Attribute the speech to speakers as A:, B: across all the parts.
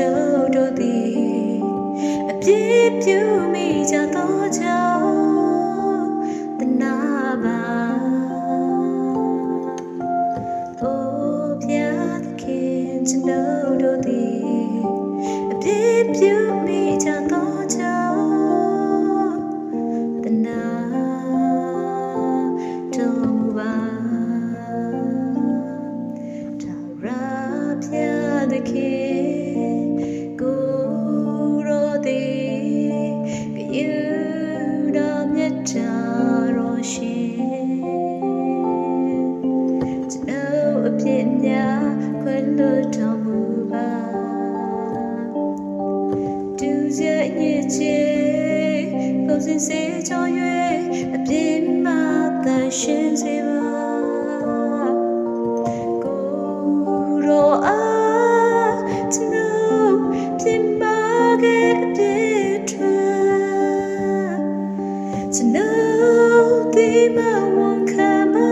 A: တော်တို့သည်အပြည့်ပြုမိကြသောကြောင့်တနာပါအိုဘုရားသခင်ကျွန်တော်တို့သည်အပြည့်ပြုမိကြသောကြောင့်တနာတော်မူပါထာဝရဘုရားသခင်ကိုရောသည်ကယူတော်မြတ်တာတော်ရှင်ကျွန်တော်အပြစ်များခွင့်လွှတ်တော်မူပါသူစရညစ်ချေပုံစံစေကြော၍အပြစ်မှတန်ရှင်းစေပါကျွန်တော်ဒီမှာဝန်ခံပါ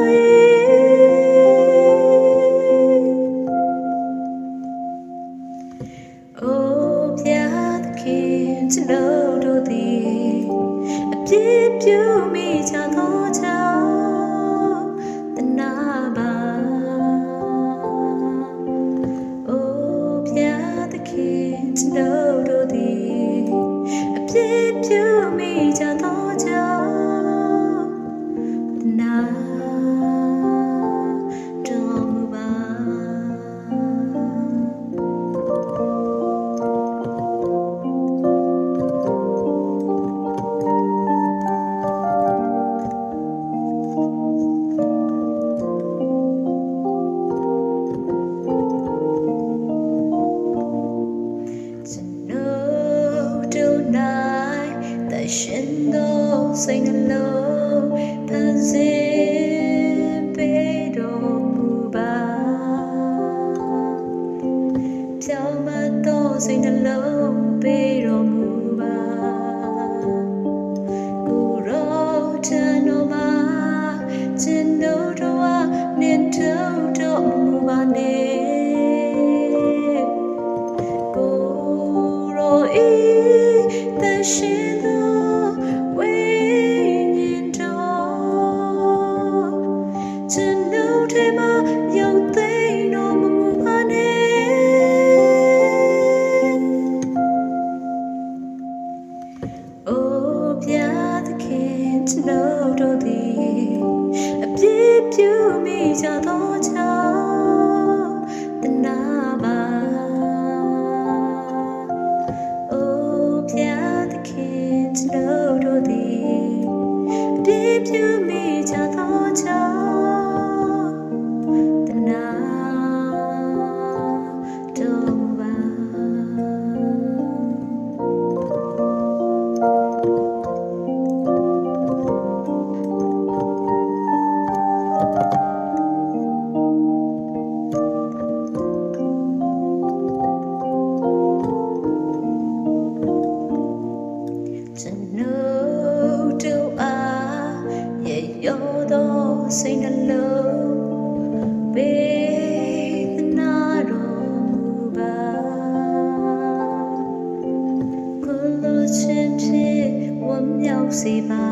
A: အိုဘုရားသခင်ကျွန်တော်တို့သည်အပြည့်ပြုမိကြသောကြောင့်တနာပါအိုဘုရားသခင်ကျွန်တော်တို့သည်အပြည့်ပြုမိကြသောကြောင့်နာတော်မူပါရှင်တော်စိတ်နှလုံးဖန်ဆင်းပေးတော်မူပါဖြောင့်မတ်သောစိတ်နှလုံးပေးတော်မူပါကိုရောထံတော်မှာကျွန်တော်တို့အားနှင်ထုတ်တော်မူပါနဲ့ကိုရောဤသရှင်ကျွန်တော်တို့သည်အပြည့်ပြုမိကြသောကြောင့်တနာပါအိုဘုရားသခင်ကျွန်တော်တို့သည်အပြည့်ပြုမိကြသောကြောင့်တနာတော်မူပါကျွန်တော်တို့အားရေရောသောစိတ်နှလုံးပေးသနာတော်မူပါကိုလိုချင်ဖြစ်ဝမ်းမြောက်စေပါ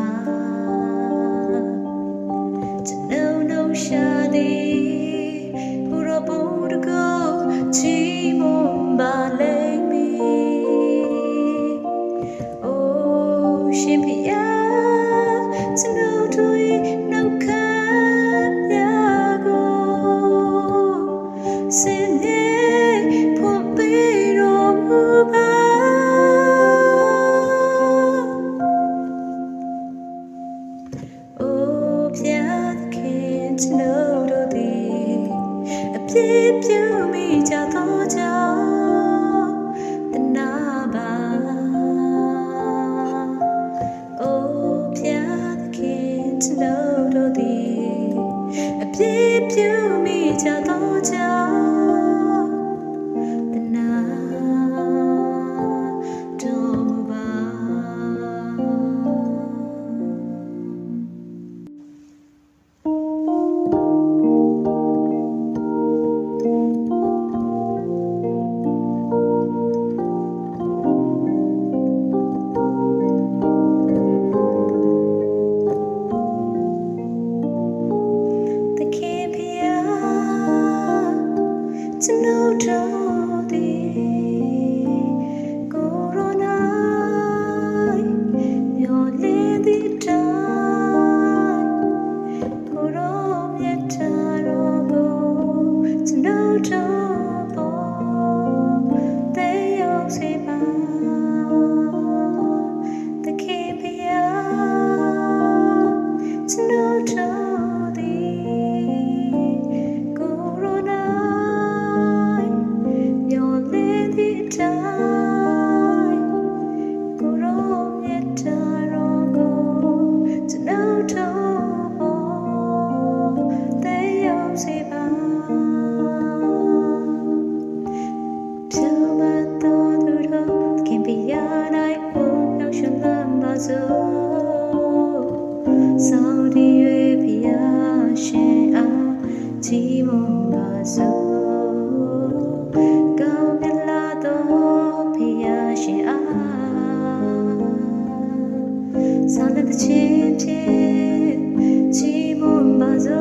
A: ကျွန်တော်နှုတ်ရှာသည်ဘုရားဘုရားကိုချီးမွမ်းပါလေရှင်ဖျားကျွန်တော်တို့၏နှုတ်ခမ်းများကိုစင်နေဖွင့်ပေးတော်မူပါ比亚奈我要选蓝马走，扫地月比亚选啊，寂寞马走，高面拉多比亚选啊，扫了的切片，寂寞马走。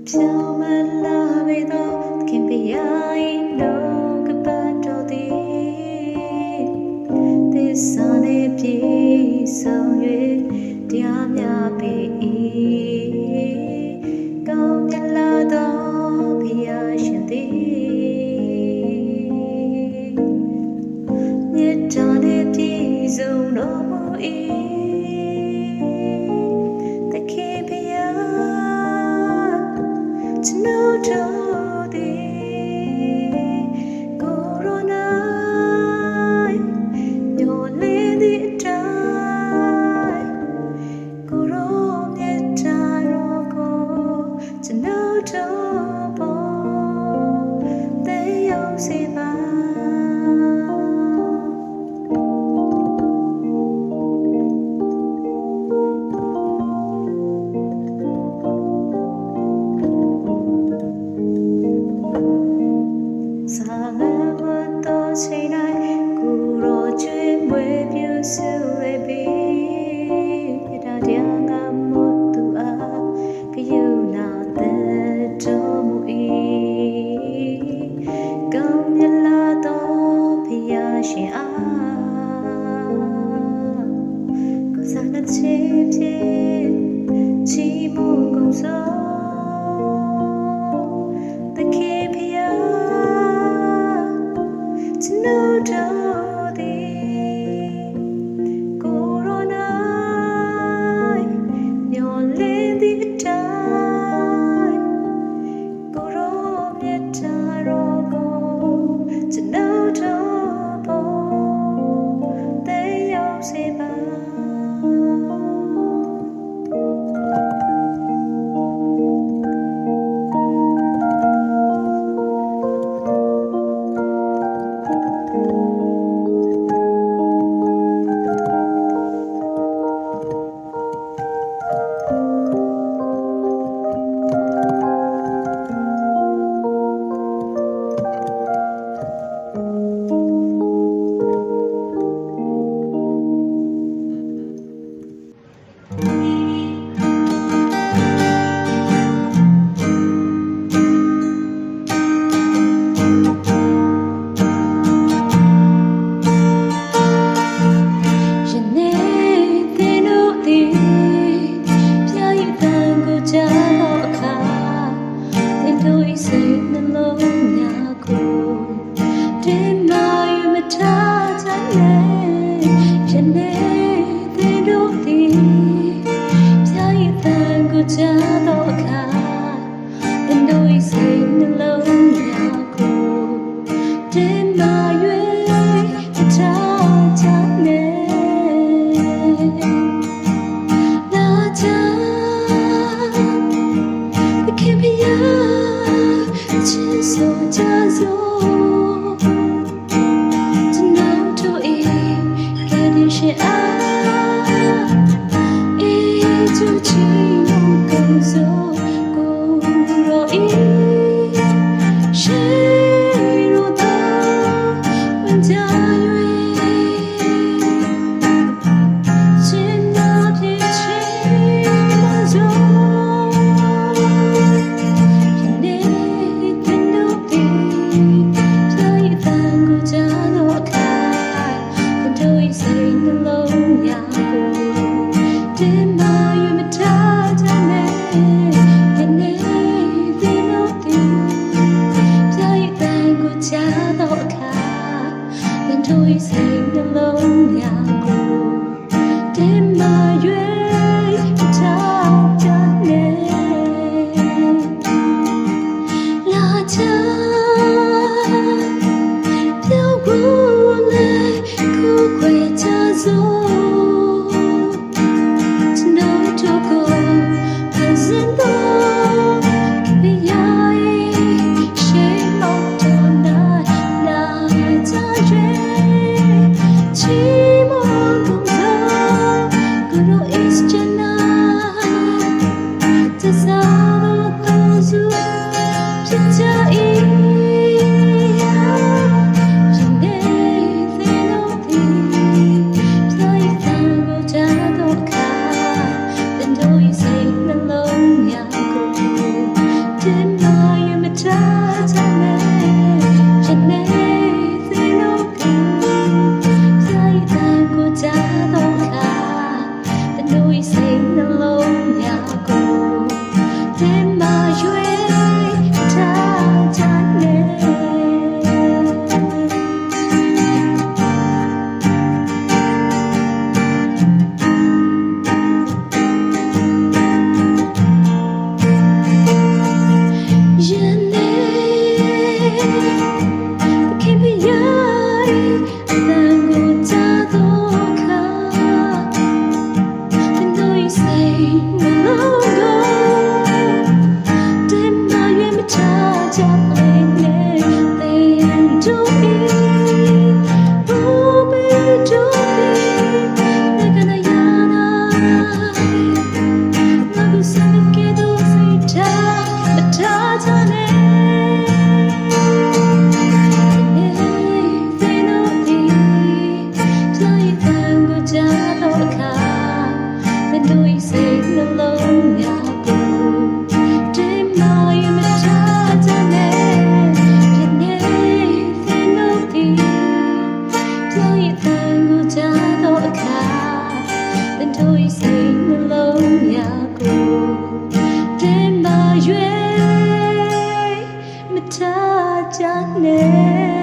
A: 飘满了味道，看比亚一路个半着地，第三的皮上月点呀比，高面拉到比亚选的，你长的皮走那么一。No jodi corona yo le di trai coro ye taro ko no jobo they yo se ba say night, Guru dream with you, so baby. That young amor to a you not the tomu e. Come your lado, piashi a. Cause I'm not cheap, chimu gong so. The keep no jodi corona yo le di trai coro ye taro go no jobo they yo se ba to ရွယ်မထားကြနဲ့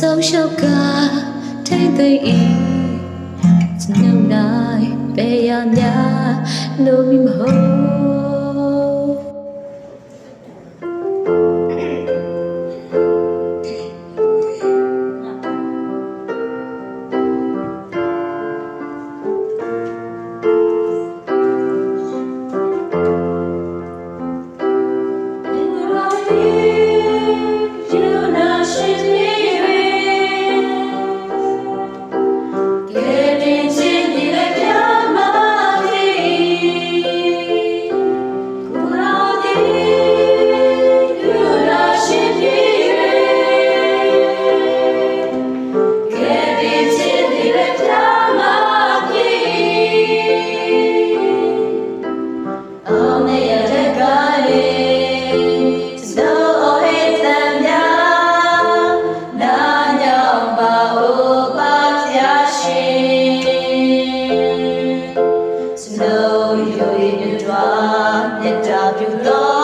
A: ဆုံးရှုပ်ကထိမ့်သိမ့်၏ကျွန်ုပ်နိုင်ပဲရများလို့မဟုတ်Snow, you in your draw, and drop you low.